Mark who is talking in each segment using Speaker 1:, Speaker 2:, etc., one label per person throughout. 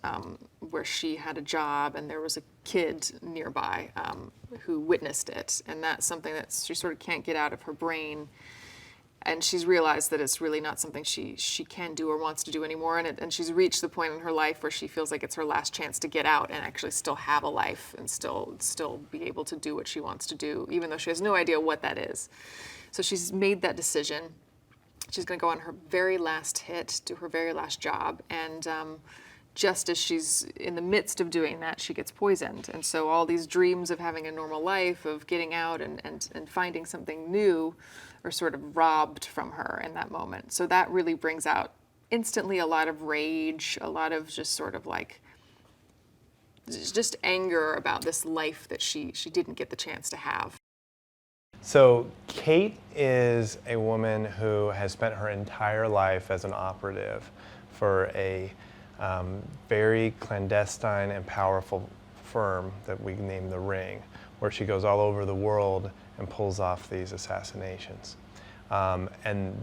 Speaker 1: around where she had a job and there was a kid nearby who witnessed it. And that's something that she sort of can't get out of her brain. And she's realized that it's really not something she can do or wants to do anymore. And she's reached the point in her life where she feels like it's her last chance to get out and actually still have a life and still be able to do what she wants to do, even though she has no idea what that is. So she's made that decision. She's going to go on her very last hit, do her very last job. And just as she's in the midst of doing that, she gets poisoned. And so all these dreams of having a normal life, of getting out and finding something new, are sort of robbed from her in that moment. So that really brings out instantly a lot of rage, a lot of just sort of like, just anger about this life that she didn't get the chance to have.
Speaker 2: So Kate is a woman who has spent her entire life as an operative for a very clandestine and powerful firm that we name The Ring, where she goes all over the world and pulls off these assassinations. And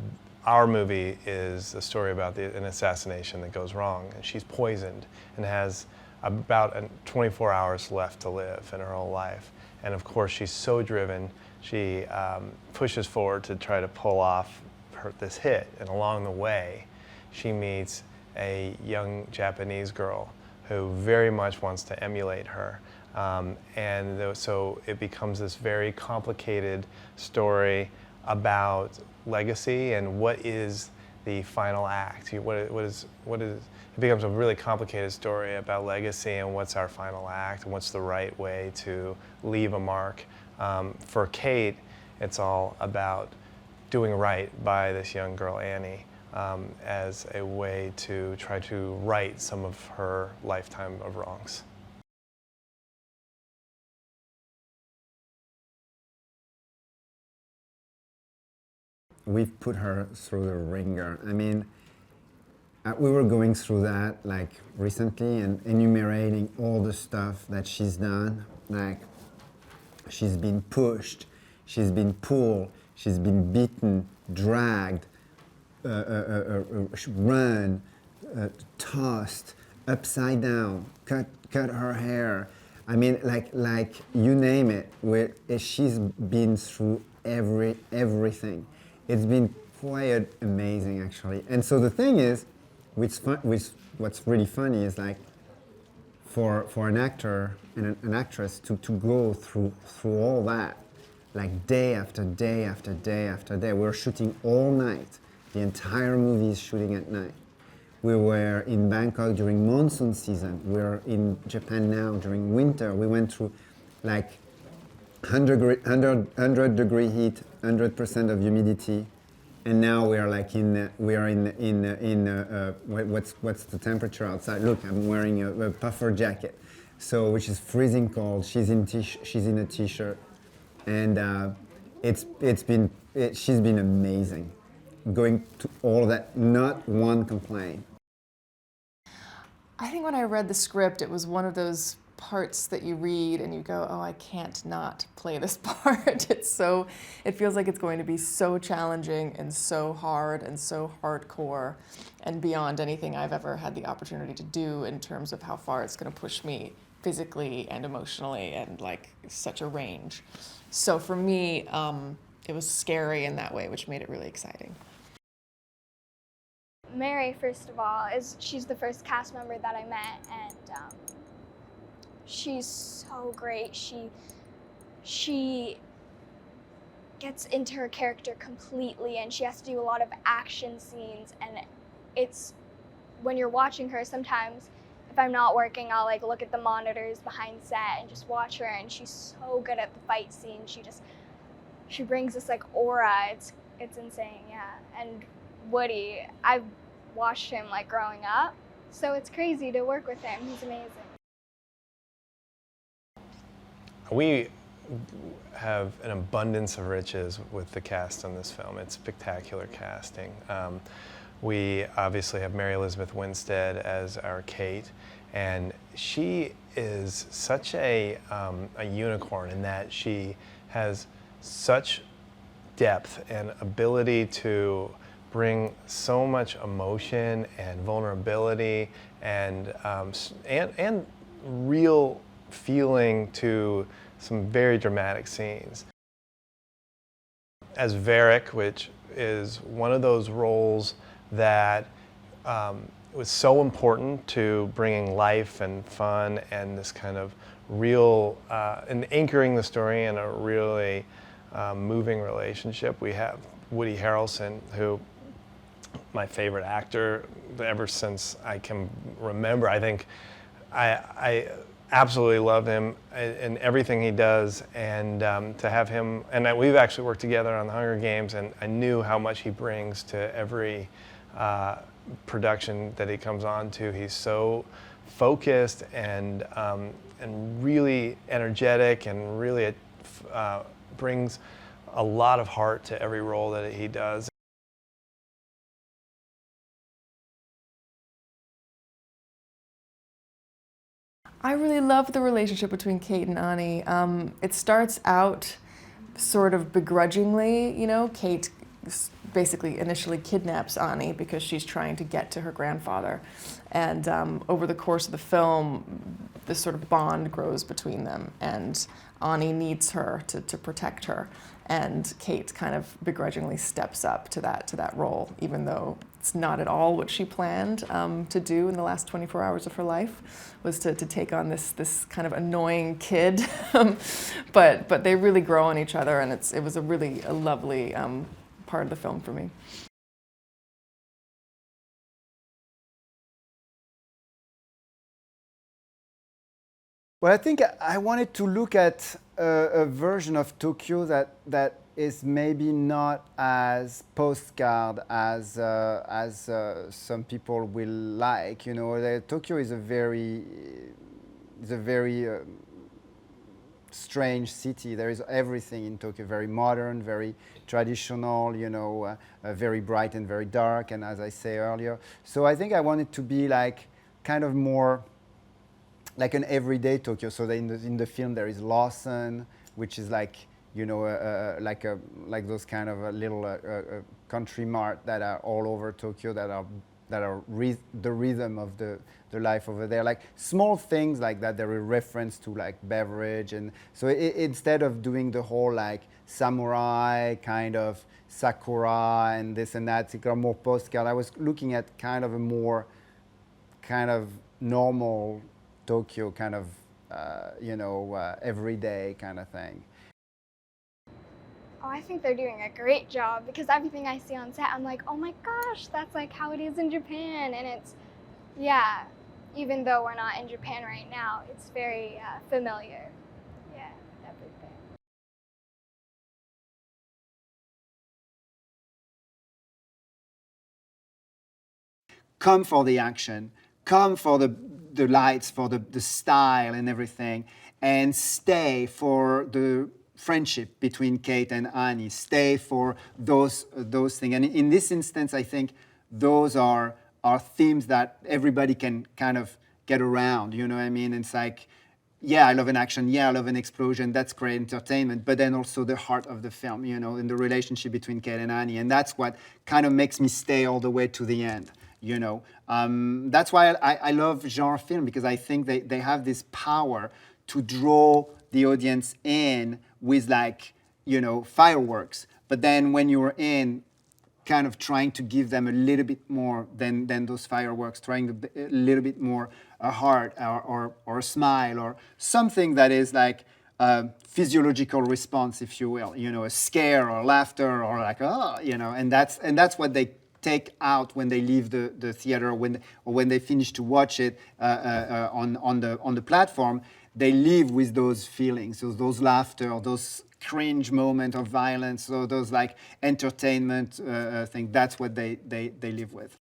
Speaker 2: our movie is a story about an assassination that goes wrong, and she's poisoned and has about 24 hours left to live in her whole life. And of course, she's so driven, she pushes forward to try to pull off this hit. And along the way, she meets a young Japanese girl who very much wants to emulate her. So it becomes this very complicated story about legacy and what is the final act. It becomes a really complicated story about legacy and what's our final act and what's the right way to leave a mark. For Kate, it's all about doing right by this young girl, Annie, as a way to try to right some of her lifetime of wrongs.
Speaker 3: We've put her through the ringer. I mean, we were going through that like recently and enumerating all the stuff that she's done. Like, she's been pushed, she's been pulled, she's been beaten, dragged, run, tossed, upside down, cut her hair. I mean, like you name it. She's been through everything. It's been quite amazing, actually. And so the thing is, what's really funny is like, for an actor and an actress to go through all that, like day after day after day after day. We're shooting all night. The entire movie is shooting at night. We were in Bangkok during monsoon season. We're in Japan now during winter. We went through like 100 degree heat, 100% of humidity, and now we are like what's the temperature outside? Look, I'm wearing a puffer jacket, so which is freezing cold. She's in a t-shirt, and she's been amazing, going to all that, not one complaint.
Speaker 4: I think when I read the script, it was one of those parts that you read and you go, oh, I can't not play this part. It feels like it's going to be so challenging and so hard and so hardcore and beyond anything I've ever had the opportunity to do in terms of how far it's going to push me physically and emotionally, and like such a range. So for me, it was scary in that way, which made it really exciting.
Speaker 5: Mary, first of all, she's the first cast member that I met, and she's so great. She gets into her character completely, and she has to do a lot of action scenes, and it's, when you're watching her, sometimes if I'm not working, I'll like look at the monitors behind set and just watch her, and she's so good at the fight scene. She brings this like aura. It's insane, yeah. And Woody, I've watched him like growing up, so it's crazy to work with him. He's amazing.
Speaker 2: We have an abundance of riches with the cast on this film. It's spectacular casting. We obviously have Mary Elizabeth Winstead as our Kate, and she is such a unicorn in that she has such depth and ability to bring so much emotion and vulnerability and real feeling to some very dramatic scenes. As Varric, which is one of those roles that was so important to bringing life and fun and this kind of real, and anchoring the story in a really moving relationship. We have Woody Harrelson, who, my favorite actor ever since I can remember. I think I absolutely love him in everything he does, and to have him, and we've actually worked together on the Hunger Games, and I knew how much he brings to every production that he comes on to. He's so focused and really energetic, and really brings a lot of heart to every role that he does.
Speaker 4: I really love the relationship between Kate and Ani. It starts out sort of begrudgingly, you know. Kate basically initially kidnaps Ani because she's trying to get to her grandfather. And over the course of the film, this sort of bond grows between them, and Ani needs her to protect her. And Kate kind of begrudgingly steps up to that role, even though it's not at all what she planned to do in the last 24 hours of her life, was to take on this kind of annoying kid. but they really grow on each other, and it was a really lovely part of the film for me.
Speaker 6: Well, I think I wanted to look at a version of Tokyo that is maybe not as postcard as some people will like. You know, Tokyo is a very strange city. There is everything in Tokyo, very modern, very traditional, you know, very bright and very dark, and as I say earlier. So I think I wanted to be like kind of more like an everyday Tokyo. So in the film there is Lawson, which is like, you know, like those kind of little country mart that are all over Tokyo, that are the rhythm of the life over there. Like small things like that, they're a reference to like beverage. And so instead of doing the whole like samurai kind of sakura and this and that, it's more postcard, I was looking at kind of a more kind of normal Tokyo, kind of, you know, everyday kind of thing.
Speaker 5: Oh, I think they're doing a great job, because everything I see on set, I'm like, oh my gosh, that's like how it is in Japan. And it's, yeah, even though we're not in Japan right now, it's very familiar. Yeah, everything.
Speaker 6: Come for the action, come for the lights, for the style and everything, and stay for the friendship between Kate and Ani, stay for those things. And in this instance, I think those are themes that everybody can kind of get around, you know what I mean? It's like, yeah, I love an action, yeah, I love an explosion, that's great entertainment, but then also the heart of the film, you know, and the relationship between Kate and Ani, and that's what kind of makes me stay all the way to the end. You know, that's why I love genre film, because I think they have this power to draw the audience in with, like, you know, fireworks. But then when you're in, kind of trying to give them a little bit more than those fireworks, trying to a little bit more a heart or a smile or something that is like a physiological response, if you will. You know, a scare or laughter or like, oh, you know, and that's what they take out when they leave the theater, or when they finish to watch it on the platform. They leave with those feelings, those laughter, those cringe moment of violence, or those like entertainment thing. That's what they live with.